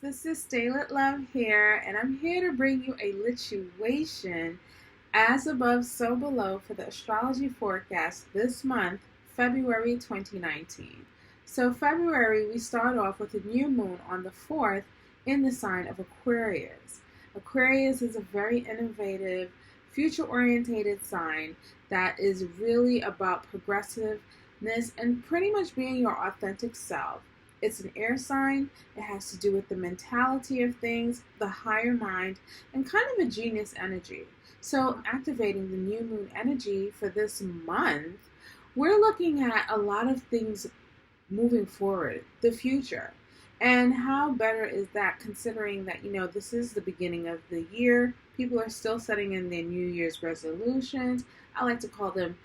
this is StayLit Love here, and I'm here to bring you a lituation as above, so below for the astrology forecast this month, February 2019. So, February, we start off with a new moon on the 4th in the sign of Aquarius. Aquarius is a very innovative, future oriented sign that is really about progressiveness and pretty much being your authentic self. It's an air sign. It has to do with the mentality of things, the higher mind, and kind of a genius energy. So, activating the new moon energy for this month, we're looking at a lot of things moving forward, the future. And how better is that considering that, this is the beginning of the year. People are still setting in their New Year's resolutions. I like to call them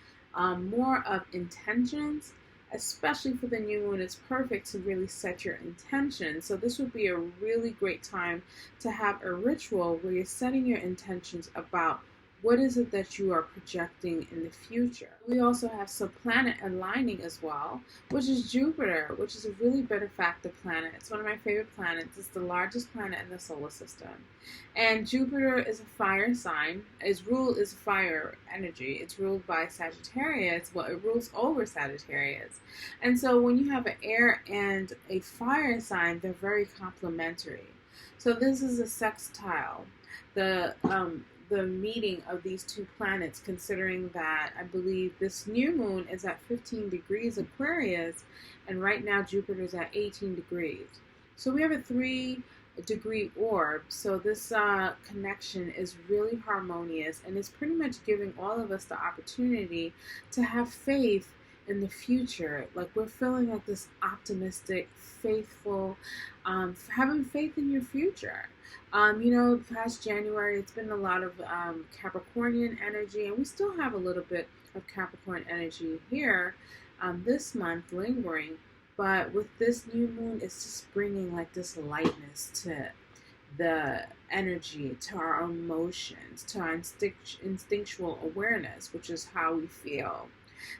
more of intentions, especially for the new moon. It's perfect to really set your intention. So this would be a really great time to have a ritual where you're setting your intentions about what is it that you are projecting in the future. We also have some planet aligning as well, which is Jupiter, which is a really benefactor planet. It's one of my favorite planets. It's the largest planet in the solar system. And Jupiter is a fire sign. Its rule is fire energy. It's ruled by Sagittarius. Well, it rules over Sagittarius. And so when you have an air and a fire sign, they're very complementary. So this is a sextile. The meeting of these two planets, considering that I believe this new moon is at 15 degrees Aquarius, and right now Jupiter is at 18 degrees. So we have a 3-degree orb. So this connection is really harmonious, and it's pretty much giving all of us the opportunity to have faith in the future. Like, we're feeling like this optimistic, faithful, having faith in your future. Past January, it's been a lot of Capricornian energy, and we still have a little bit of Capricorn energy here this month lingering. But with this new moon, it's just bringing like this lightness to the energy, to our emotions, to our instinctual awareness, which is how we feel.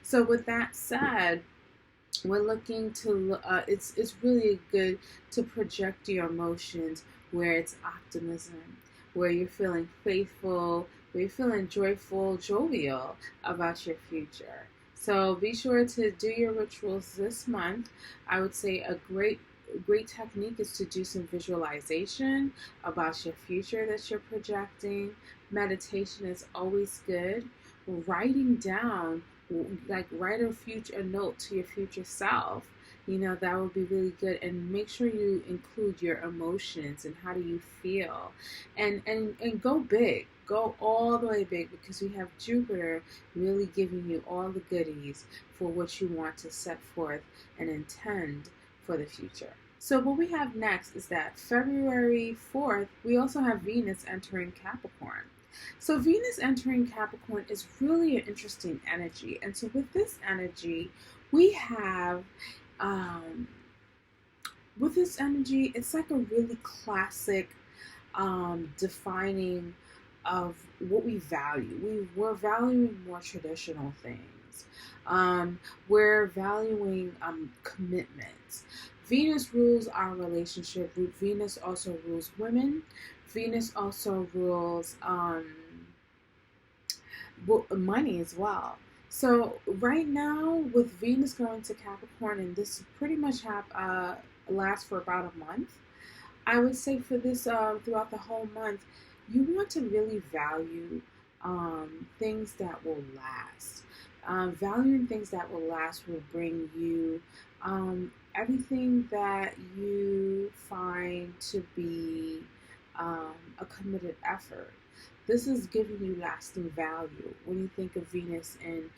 So with that said, we're looking to, it's really good to project your emotions where it's optimism, where you're feeling faithful, where you're feeling joyful, jovial about your future. So be sure to do your rituals this month. I would say a great technique is to do some visualization about your future that you're projecting. Meditation is always good. Writing down, like write a note to your future self. That would be really good. And make sure you include your emotions and how do you feel. And go big. Go all the way big, because we have Jupiter really giving you all the goodies for what you want to set forth and intend for the future. So what we have next is that February 4th, we also have Venus entering Capricorn. So Venus entering Capricorn is really an interesting energy. And so with this energy, we have with this energy, it's like a really classic defining of what we value. We're valuing more traditional things. We're valuing commitments. Venus rules our relationship. Venus also rules women. Venus also rules money as well. So right now, with Venus going to Capricorn, and this pretty much lasts for about a month, I would say for this throughout the whole month, you want to really value things that will last. Valuing things that will last will bring you everything that you find to be a committed effort. This is giving you lasting value when you think of Venus in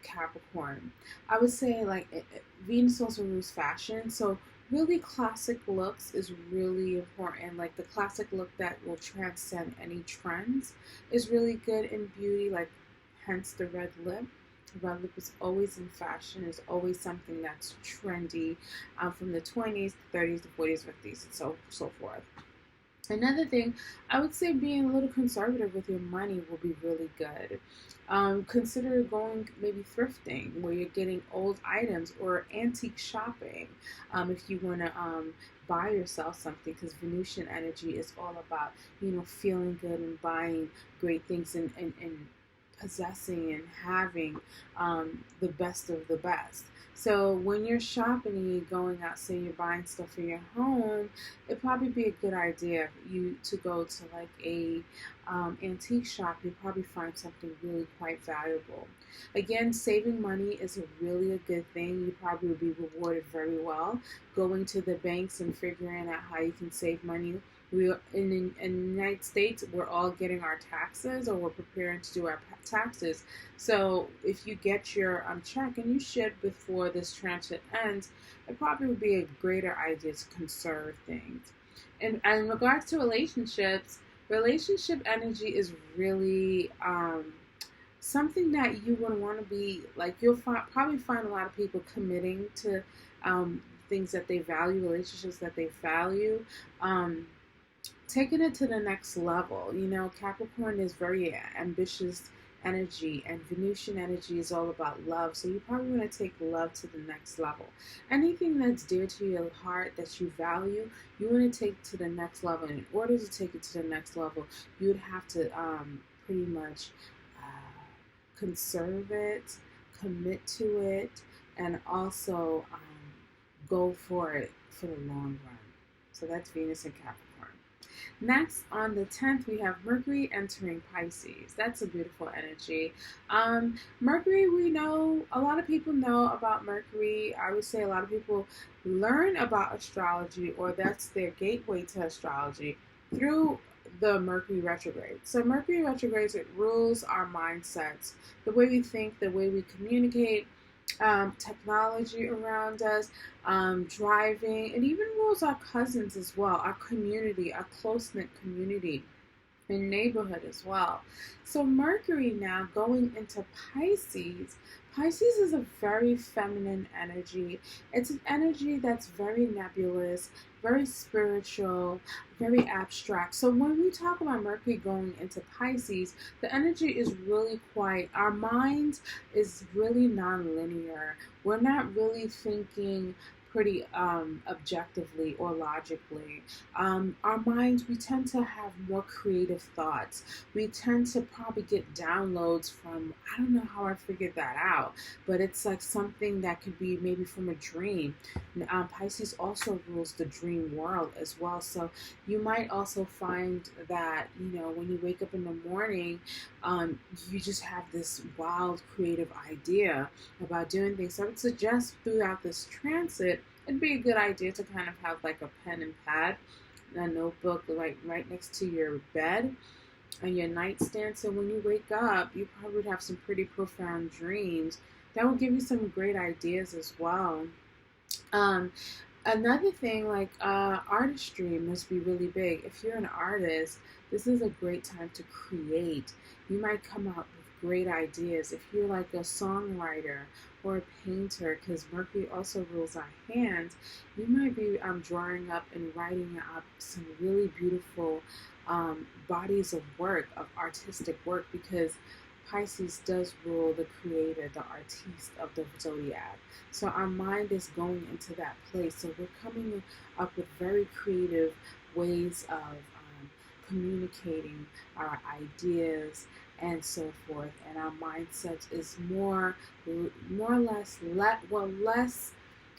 Capricorn. I would say Venus also rules fashion, so really classic looks is really important. Like the classic look that will transcend any trends is really good in beauty, like hence the red lip. The red lip is always in fashion, is always something that's trendy from the 20s, the 30s, the 40s, 50s, and so forth. Another thing, I would say being a little conservative with your money will be really good. Consider going maybe thrifting where you're getting old items or antique shopping if you want to buy yourself something, because Venusian energy is all about, feeling good and buying great things and possessing and having the best of the best. So when you're shopping and you're going out, say you're buying stuff for your home, it'd probably be a good idea you to go to like a antique shop. You'll probably find something really quite valuable. Again, saving money is really a good thing. You probably will be rewarded very well. Going to the banks and figuring out how you can save money. We in the United States, we're all getting our taxes, or we're preparing to do our taxes. So if you get your check, and you should before this transit ends, it probably would be a greater idea to conserve things. And in regards to relationships, relationship energy is really something that you would want to be like. You'll probably find a lot of people committing to things that they value, relationships that they value. Taking it to the next level. Capricorn is very ambitious energy, and Venusian energy is all about love. So you probably want to take love to the next level. Anything that's dear to your heart that you value, you want to take to the next level. And in order to take it to the next level, you would have to pretty much conserve it, commit to it, and also go for it for the long run. So that's Venus and Capricorn. Next, on the 10th, we have Mercury entering Pisces. That's a beautiful energy. Mercury, we know, a lot of people know about Mercury. I would say a lot of people learn about astrology, or that's their gateway to astrology, through the Mercury retrograde. So Mercury retrogrades, it rules our mindsets, the way we think, the way we communicate, technology around us, driving. It even rules our cousins as well, our community, our close-knit community and neighborhood as well. So Mercury now going into Pisces. Pisces is a very feminine energy. It's an energy that's very nebulous, very spiritual, very abstract. So when we talk about Mercury going into Pisces, the energy is really quite, our mind is really non-linear. We're not really thinking pretty objectively or logically. Our minds, we tend to have more creative thoughts. We tend to probably get downloads from, I don't know how I figured that out, but it's like something that could be maybe from a dream. Pisces also rules the dream world as well. So you might also find that, when you wake up in the morning, you just have this wild creative idea about doing things. So I would suggest throughout this transit, it'd be a good idea to kind of have like a pen and pad, a notebook right next to your bed and your nightstand. So when you wake up, you probably would have some pretty profound dreams that will give you some great ideas as well. Another thing, like artistry must be really big. If you're an artist, this is a great time to create. You might come out with great ideas. If you're like a songwriter or a painter, because Mercury also rules our hands, you might be drawing up and writing up some really beautiful bodies of work, of artistic work, because Pisces does rule the creator, the artiste of the zodiac. So our mind is going into that place. So we're coming up with very creative ways of communicating our ideas and so forth. And our mindset is more or less, less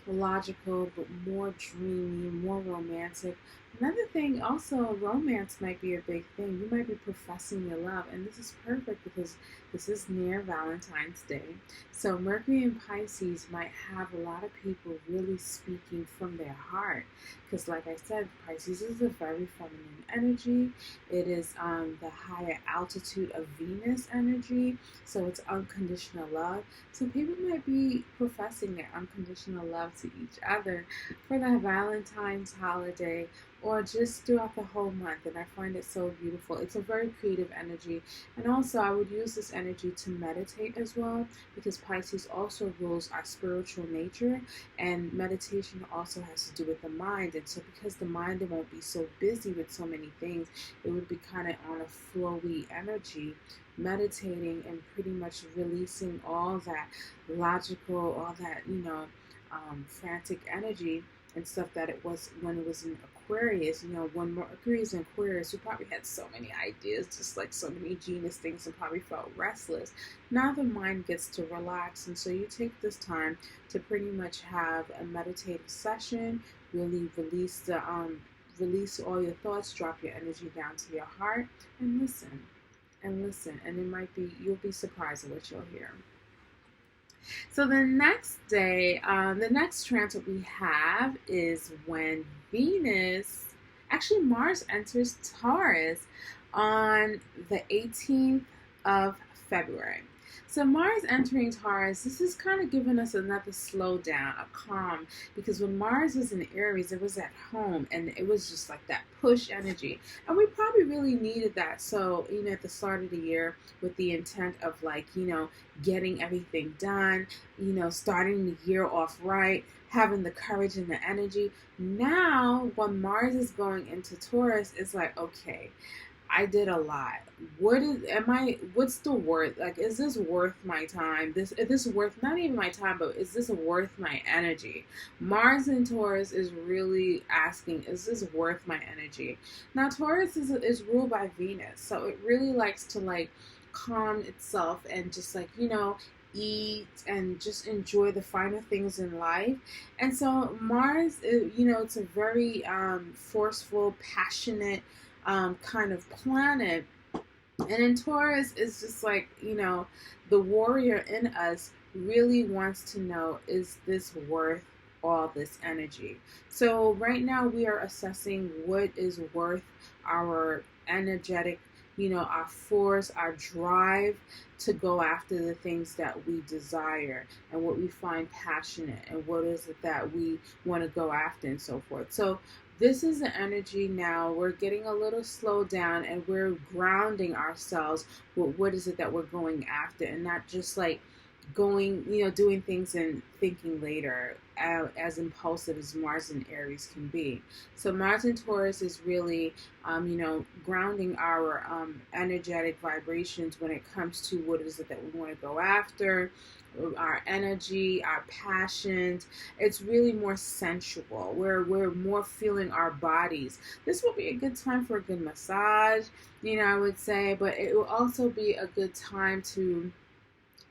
logical, but more dreamy, more romantic. Another thing, also, romance might be a big thing. You might be professing your love, and this is perfect because this is near Valentine's Day. So Mercury in Pisces might have a lot of people really speaking from their heart, because like I said, Pisces is a very feminine energy. It is the higher altitude of Venus energy, so it's unconditional love. So people might be professing their unconditional love to each other for the Valentine's holiday, or just throughout the whole month. And I find it so beautiful. It's a very creative energy. And also, I would use this energy to meditate as well, because Pisces also rules our spiritual nature, and meditation also has to do with the mind. And so because the mind, it won't be so busy with so many things, it would be kind of on a flowy energy, meditating and pretty much releasing all that logical, all that, frantic energy and stuff that it was when it was in Aquarius. When Mercury is in Aquarius, we probably had so many ideas, just like so many genius things, and probably felt restless. Now the mind gets to relax, and so you take this time to pretty much have a meditative session, really release all your thoughts, drop your energy down to your heart, and listen. And it might be, you'll be surprised at what you'll hear. So the next day, the next transit we have is when Mars enters Taurus on the 18th of February. So Mars entering Taurus, this is kind of giving us another slowdown, a calm, because when Mars was in Aries, it was at home, and it was just like that push energy. And we probably really needed that. So, at the start of the year, with the intent of getting everything done, starting the year off right, having the courage and the energy. Now, when Mars is going into Taurus, it's like, okay, I did a lot. What's the worth? Like, is this worth my time? Is this worth, not even my time, but is this worth my energy? Mars in Taurus is really asking, is this worth my energy? Now, Taurus is ruled by Venus, so it really likes to calm itself and just eat and just enjoy the finer things in life. And so Mars, it's a very forceful, passionate kind of planet. And in Taurus, it's just the warrior in us really wants to know, is this worth all this energy? So right now we are assessing what is worth our energetic, our force, our drive to go after the things that we desire and what we find passionate, and what is it that we want to go after, and so forth. So this is the energy now. We're getting a little slowed down, and we're grounding ourselves with what is it that we're going after, and not just going, doing things and thinking later, as impulsive as Mars and Aries can be. So Mars and Taurus is really, grounding our energetic vibrations when it comes to what is it that we want to go after, our energy, our passions. It's really more sensual. We're more feeling our bodies. This will be a good time for a good massage, I would say, but it will also be a good time to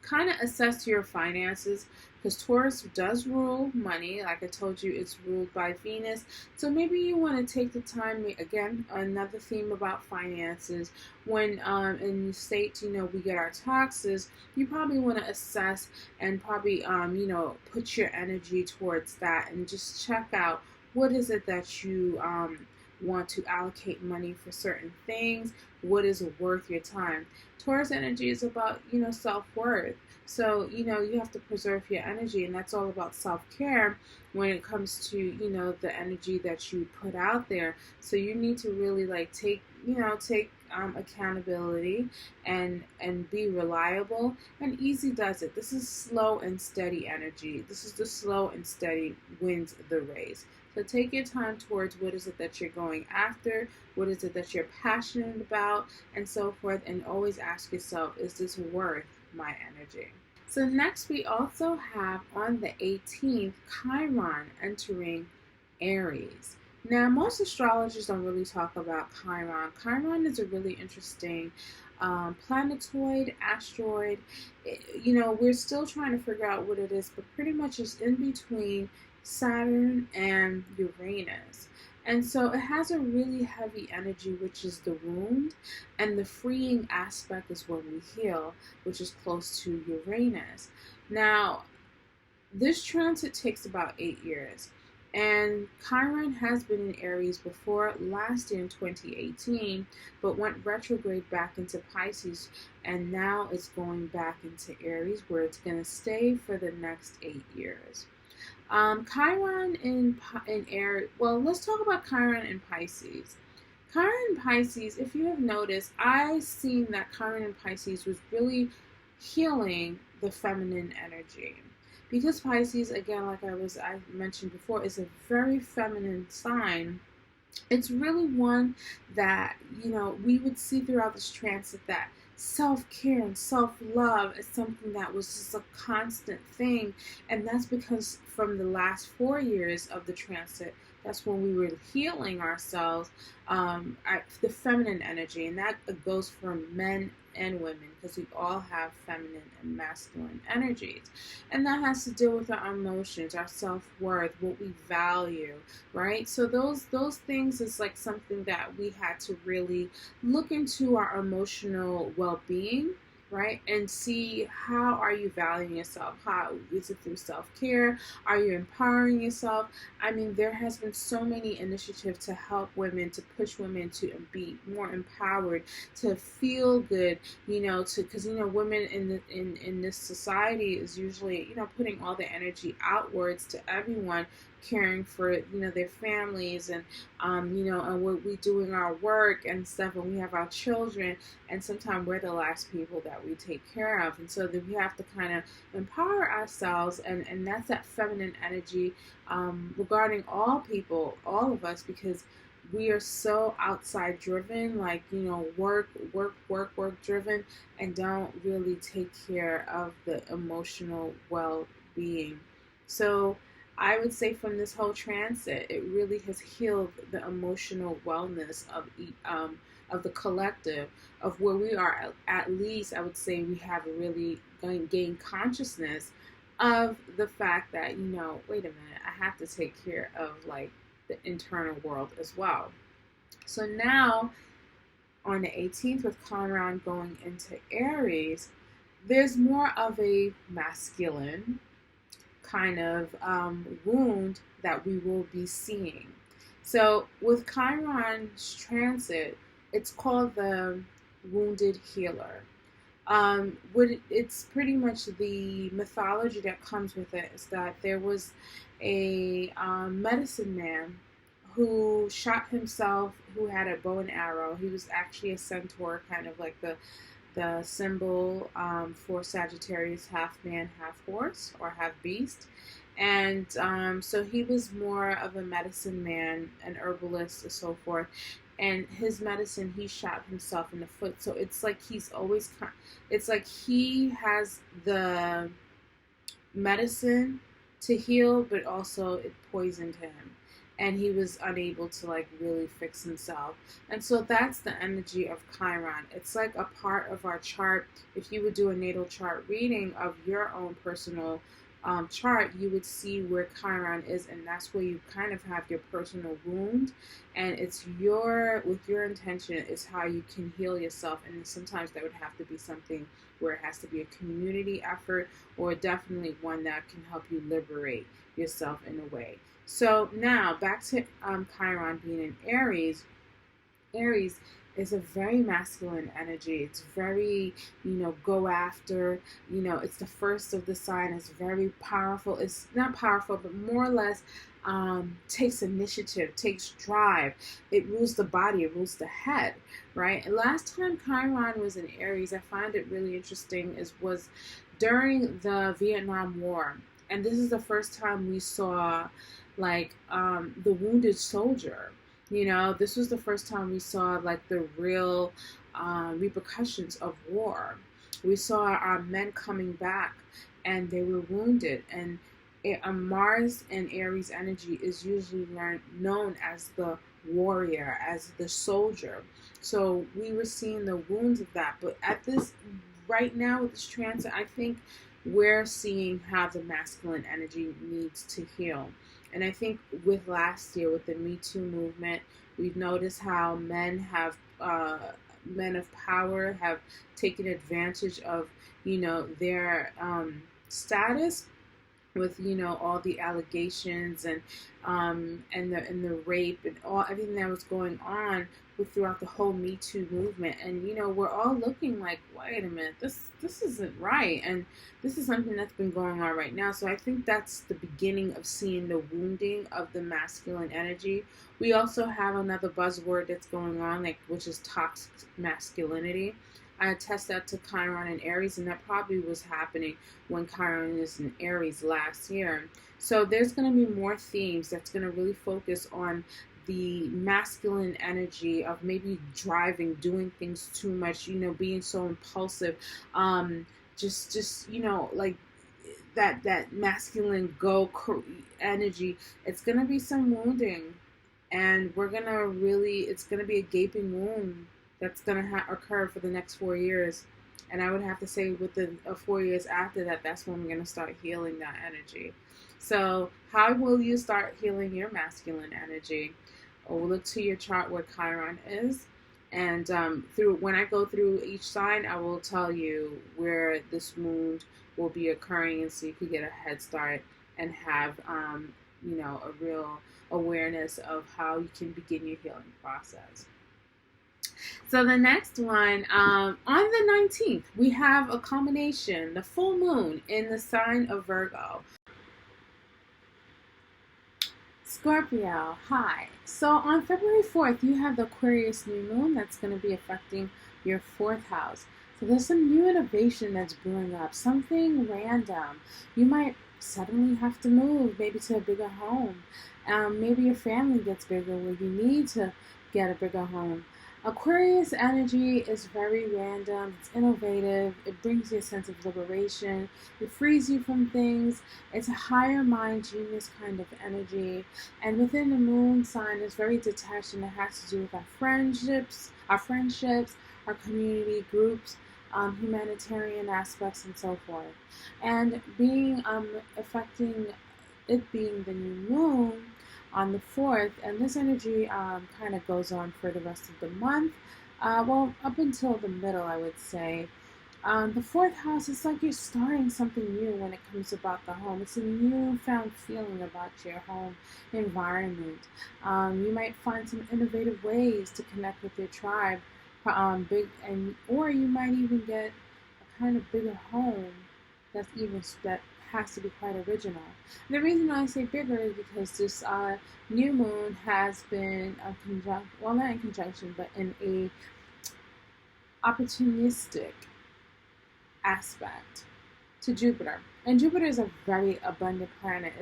kind of assess your finances, because Taurus does rule money. Like I told you, it's ruled by Venus. So maybe you want to take the time, again, another theme about finances. When in the States, we get our taxes, you probably want to assess and probably, put your energy towards that, and just check out what is it that you want to allocate money for certain things, what is worth your time. Taurus energy is about, self-worth. So, you have to preserve your energy, and that's all about self-care when it comes to, the energy that you put out there. So you need to really take accountability and be reliable. And easy does it. This is slow and steady energy. This is the slow and steady wins the race. So take your time towards what is it that you're going after, what is it that you're passionate about, and so forth. And always ask yourself, is this worth my energy? So next we also have on the 18th, Chiron entering Aries. Now, most astrologers don't really talk about Chiron. Chiron is a really interesting planetoid, asteroid. We're still trying to figure out what it is, but pretty much it's in between Saturn and Uranus. And so it has a really heavy energy, which is the wound, and the freeing aspect is when we heal, which is close to Uranus. Now, this transit takes about 8 years. And Chiron has been in Aries before, last year in 2018, but went retrograde back into Pisces, and now it's going back into Aries, where it's going to stay for the next 8 years. Chiron in Aries. Well, let's talk about Chiron in Pisces. Chiron in Pisces, if you have noticed, I seen that Chiron in Pisces was really healing the feminine energy. Because Pisces, again, like I mentioned before, is a very feminine sign. It's really one that, we would see throughout this transit that self-care and self-love is something that was just a constant thing. And that's because from the last 4 years of the transit, that's when we were healing ourselves, the feminine energy. And that goes for men and women, because we all have feminine and masculine energies. And that has to do with our emotions, our self-worth, what we value, right? So those things is like something that we had to really look into our emotional well-being, right? And see, how are you valuing yourself? How is it through self-care? Are you empowering yourself? I mean, there has been so many initiatives to help women, to push women to be more empowered, to feel good, because women in this society is usually, putting all their energy outwards to everyone, caring for their families, and and what we doing our work and stuff, and we have our children, and sometimes we're the last people that we take care of. And so then we have to kind of empower ourselves, and that's that feminine energy, regarding all people, all of us, because we are so outside driven, like, work driven, and don't really take care of the emotional well-being. So I would say from this whole transit, it really has healed the emotional wellness of the collective, of where we are. At least I would say we have really gained consciousness of the fact that, wait a minute, I have to take care of like the internal world as well. So now on the 18th, with Chiron going into Aries, there's more of a masculine kind of wound that we will be seeing. So with Chiron's transit, it's called the wounded healer. It's pretty much the mythology that comes with it is that there was a medicine man who shot himself, who had a bow and arrow. He was actually a centaur, kind of like the symbol for Sagittarius, half man, half horse, or half beast. And so he was more of a medicine man, an herbalist, and so forth. And his medicine, he shot himself in the foot. So it's like it's like he has the medicine to heal, but also it poisoned him. And he was unable to like really fix himself. And so that's the energy of Chiron. It's like a part of our chart. If you would do a natal chart reading of your own personal chart, you would see where Chiron is, and that's where you kind of have your personal wound, and it's with your intention is how you can heal yourself. And sometimes that would have to be something where it has to be a community effort, or definitely one that can help you liberate yourself in a way. So now back to Chiron being in Aries. Aries is a very masculine energy. It's very, go after, it's the first of the sign. It's very powerful. It's not powerful, but more or less takes initiative, takes drive. It rules the body, it rules the head, right? And last time Chiron was in Aries, I find it really interesting, was during the Vietnam War. And this is the first time we saw like the wounded soldier. This was the first time we saw like the real repercussions of war. We saw our men coming back, and they were wounded. And Mars and Aries energy is usually known as the warrior, as the soldier. So we were seeing the wounds of that. But at this right now with this transit, I think we're seeing how the masculine energy needs to heal. And I think with last year, with the Me Too movement, we've noticed how men of power have taken advantage of, their status with, all the allegations and the rape and everything that was going on throughout the whole Me Too movement. And we're all looking like, wait a minute, this isn't right, and this is something that's been going on right now. So I think that's the beginning of seeing the wounding of the masculine energy. We also have another buzzword that's going on, which is toxic masculinity. I attest that to Chiron and Aries, and that probably was happening when Chiron is in Aries last year. So there's going to be more themes that's going to really focus on the masculine energy of maybe driving, doing things too much, being so impulsive, just like that masculine energy. It's going to be some wounding, and it's going to be a gaping wound that's going to occur for the next 4 years. And I would have to say within 4 years after that, that's when we're going to start healing that energy. So how will you start healing your masculine energy? We'll look to your chart where Chiron is. And when I go through each sign, I will tell you where this wound will be occurring, and so you can get a head start and have a real awareness of how you can begin your healing process. So the next one, on the 19th, we have a combination, the full moon in the sign of Virgo. Scorpio, hi. So on February 4th, you have the Aquarius new moon that's going to be affecting your 4th house. So there's some new innovation that's brewing up, something random. You might suddenly have to move, maybe to a bigger home. Maybe your family gets bigger where you need to get a bigger home. Aquarius energy is very random, it's innovative, it brings you a sense of liberation, it frees you from things, it's a higher mind genius kind of energy, and within the moon sign is very detached, and it has to do with our friendships, our community groups, humanitarian aspects, and so forth. And being affecting it being the new moon on the 4th, and this energy kind of goes on for the rest of the month, up until the middle, I would say. The 4th house is like you're starting something new when it comes about the home. It's a newfound feeling about your home environment. You might find some innovative ways to connect with your tribe, or you might even get a kind of bigger home that has to be quite original. And the reason why I say bigger is because this new moon has been not in conjunction, but in a opportunistic aspect to Jupiter. And Jupiter is a very abundant planet.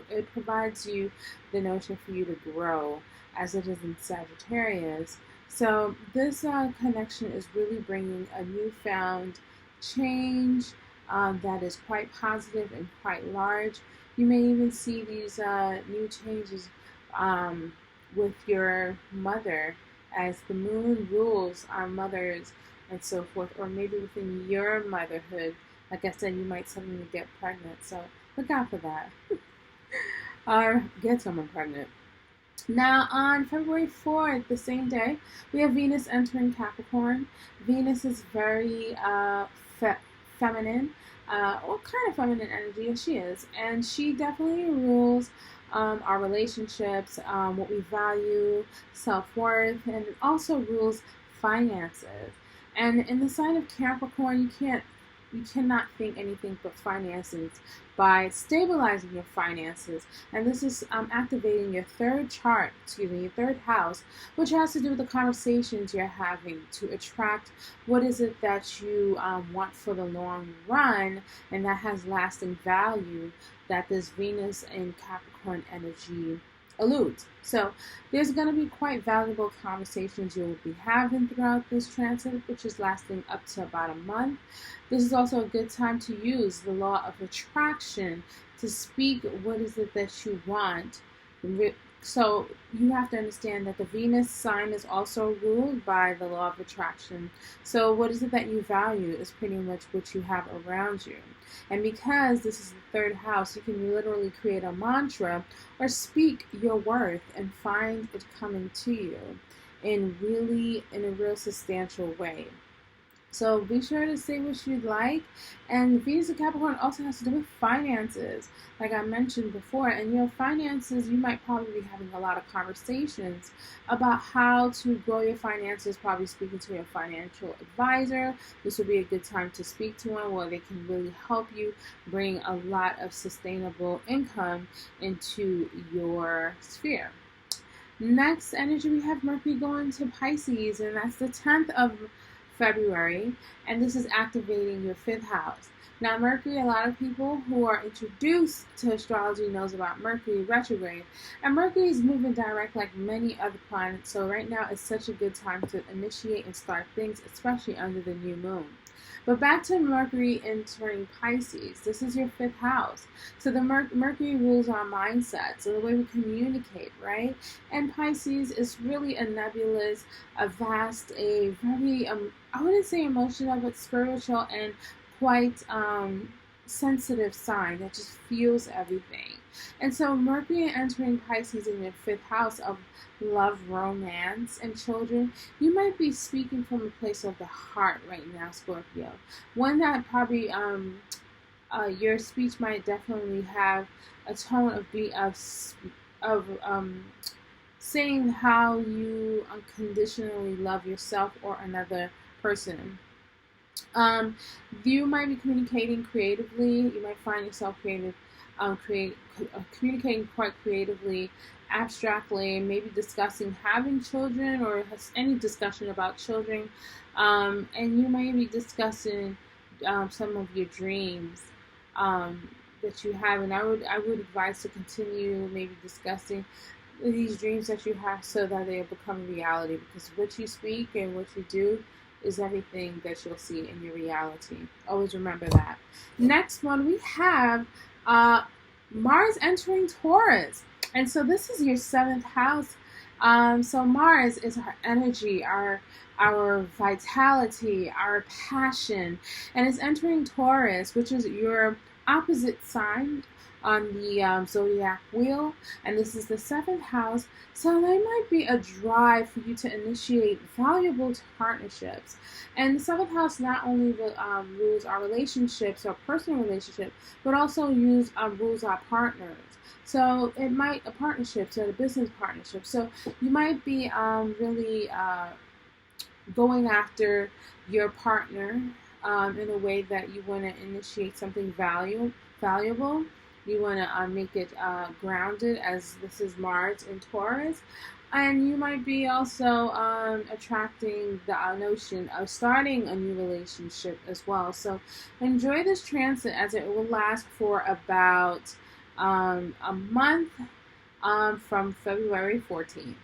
It provides you the notion for you to grow, as it is in Sagittarius. So this connection is really bringing a newfound change that is quite positive and quite large. You may even see these new changes with your mother, as the moon rules our mothers and so forth, or maybe within your motherhood. Like I said, you might suddenly get pregnant, so look out for that. Or get someone pregnant. Now, on February 4th, the same day, we have Venus entering Capricorn. Venus is very feminine, or kind of feminine energy, as she is. And she definitely rules our relationships, what we value, self-worth, and it also rules finances. And in the sign of Capricorn, you cannot think anything but finances by stabilizing your finances. And this is activating your third house, which has to do with the conversations you're having to attract what is it that you want for the long run, and that has lasting value that this Venus and Capricorn energy alludes. So there's going to be quite valuable conversations you'll be having throughout this transit, which is lasting up to about a month. This is also a good time to use the law of attraction to speak what is it that you want. So you have to understand that the Venus sign is also ruled by the law of attraction. So what is it that you value is pretty much what you have around you. And because this is the third house, you can literally create a mantra or speak your worth and find it coming to you in a real substantial way. So be sure to say what you'd like. And Venus in Capricorn also has to do with finances, like I mentioned before. And your finances, you might probably be having a lot of conversations about how to grow your finances, probably speaking to your financial advisor. This would be a good time to speak to one where they can really help you bring a lot of sustainable income into your sphere. Next energy, we have Mercury going to Pisces, and that's the 10th of February, and this is activating your 5th house. Now, Mercury, a lot of people who are introduced to astrology knows about Mercury retrograde, and Mercury is moving direct like many other planets, so right now is such a good time to initiate and start things, especially under the new moon. But back to Mercury entering Pisces. This is your 5th house. So the Mercury rules our mindset, so the way we communicate, right? And Pisces is really a nebulous, a vast, a very, I wouldn't say emotional, but spiritual and quite sensitive sign that just feels everything. And so Mercury entering Pisces in your 5th house of love, romance, and children, you might be speaking from a place of the heart right now, Scorpio. One that probably your speech might definitely have a tone of saying how you unconditionally love yourself or another person. You might be communicating creatively. You might find yourself communicating quite creatively, abstractly, maybe discussing having children or any discussion about children. And you may be discussing some of your dreams that you have. And I would advise to continue maybe discussing these dreams that you have so that they become reality, because what you speak and what you do is everything that you'll see in your reality. Always remember that. Next one, we have Mars entering Taurus. And so this is your 7th house. So Mars is our energy, our vitality, our passion. And it's entering Taurus, which is your opposite sign on the zodiac wheel, and this is the 7th house. So there might be a drive for you to initiate valuable partnerships. And the 7th house not only rules our relationships, our personal relationships, but also rules our partners. So it might a partnership, so a business partnership. So you might be really going after your partner in a way that you want to initiate something valuable. You want to make it grounded, as this is Mars in Taurus. And you might be also attracting the notion of starting a new relationship as well. So enjoy this transit, as it will last for about a month from February 14th.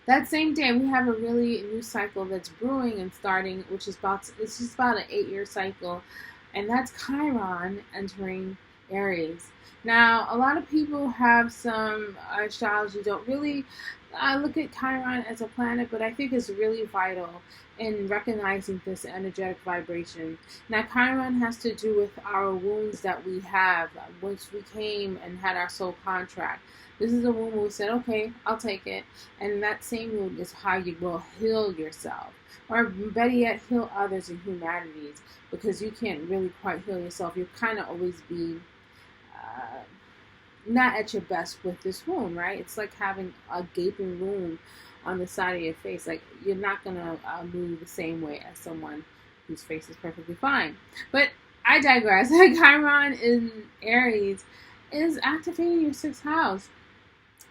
That same day, we have a really new cycle that's brewing and starting, which is it's just about an 8-year cycle, and that's Chiron entering Aries. Now, a lot of people have some astrology don't really look at Chiron as a planet, but I think it's really vital in recognizing this energetic vibration. Now, Chiron has to do with our wounds that we have once we came and had our soul contract. This is a wound where we said, okay, I'll take it. And that same wound is how you will heal yourself. Or better yet, heal others in humanities. Because you can't really quite heal yourself. You're kind of always being not at your best with this wound, right? It's like having a gaping wound on the side of your face. Like, you're not going to move the same way as someone whose face is perfectly fine. But I digress. Chiron in Aries is activating your 6th house.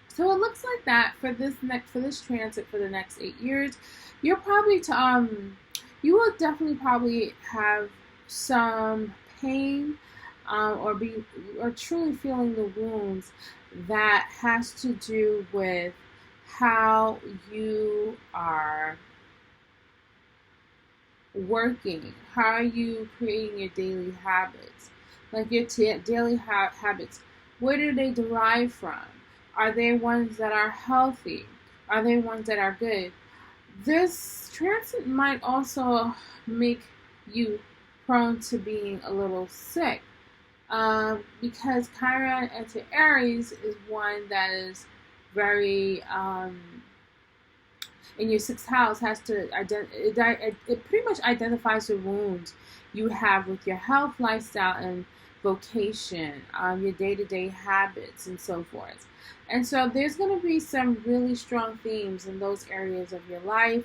So it looks like that for this transit for the next 8 years. You're probably you will definitely probably have some pain or truly feeling the wounds that has to do with how you are working, how are you creating your daily habits, like your daily habits. Where do they derive from? Are they ones that are healthy? Are they ones that are good? This transit might also make you prone to being a little sick, because Chiron into Aries is one that is very in your sixth house has to it pretty much identifies the wounds you have with your health, lifestyle, and vocation, your day-to-day habits, and so forth. And so there's going to be some really strong themes in those areas of your life.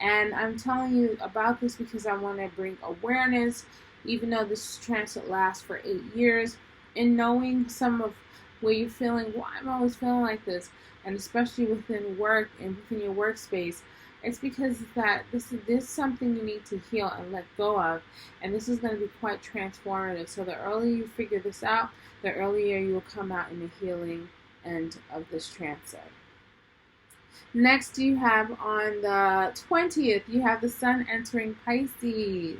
And I'm telling you about this because I want to bring awareness, even though this transit lasts for 8 years, in knowing some of where you're feeling, why I'm always feeling like this, and especially within work and within your workspace. It's because that this is something you need to heal and let go of, and this is going to be quite transformative. So the earlier you figure this out, the earlier you will come out in the healing end of this transit. Next, you have on the 20th, you have the Sun entering Pisces.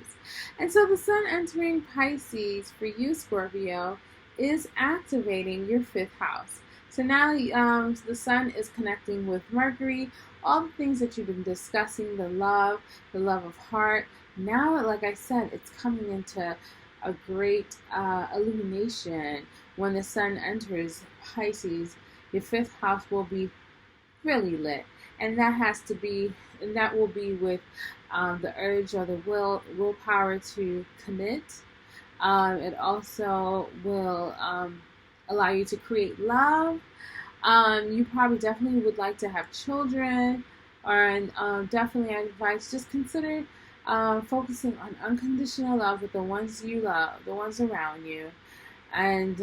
And so the Sun entering Pisces for you, Scorpio, is activating your 5th house. So now the Sun is connecting with Mercury, all the things that you've been discussing, the love of heart. Now, like I said, it's coming into a great illumination. When the Sun enters Pisces, your 5th house will be really lit, and that will be with the urge or the willpower to commit. It also will allow you to create love. You probably definitely would like to have children, or definitely I advise just consider focusing on unconditional love with the ones you love, the ones around you. And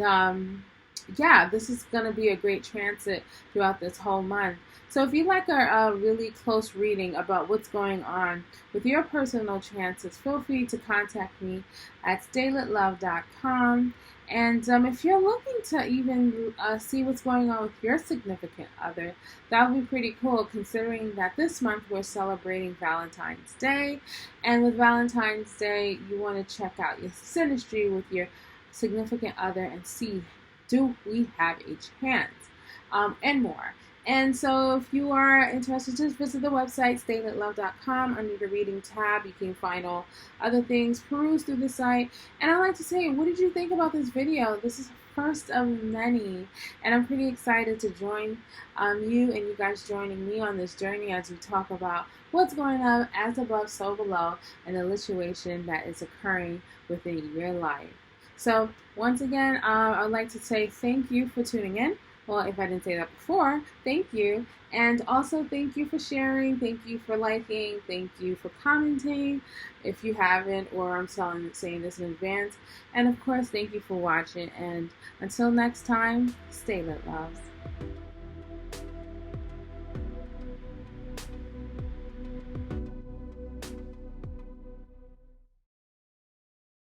yeah, this is going to be a great transit throughout this whole month. So if you'd like a really close reading about what's going on with your personal transits, feel free to contact me at StayLitLove.com. And if you're looking to even see what's going on with your significant other, that would be pretty cool, considering that this month we're celebrating Valentine's Day. And with Valentine's Day, you want to check out your synastry with your significant other and see, do we have a chance, and more. And so if you are interested, just visit the website, StayLitLove.com. Under the reading tab, you can find all other things, peruse through the site. And I'd like to say, what did you think about this video? This is the first of many, and I'm pretty excited to join you and you guys joining me on this journey as we talk about what's going on as above, so below, and the lituation that is occurring within your life. So once again, I'd like to say thank you for tuning in. Well, if I didn't say that before, thank you. And also thank you for sharing, thank you for liking, thank you for commenting if you haven't, or I'm saying this in advance. And of course, thank you for watching. And until next time, stay lit, loves.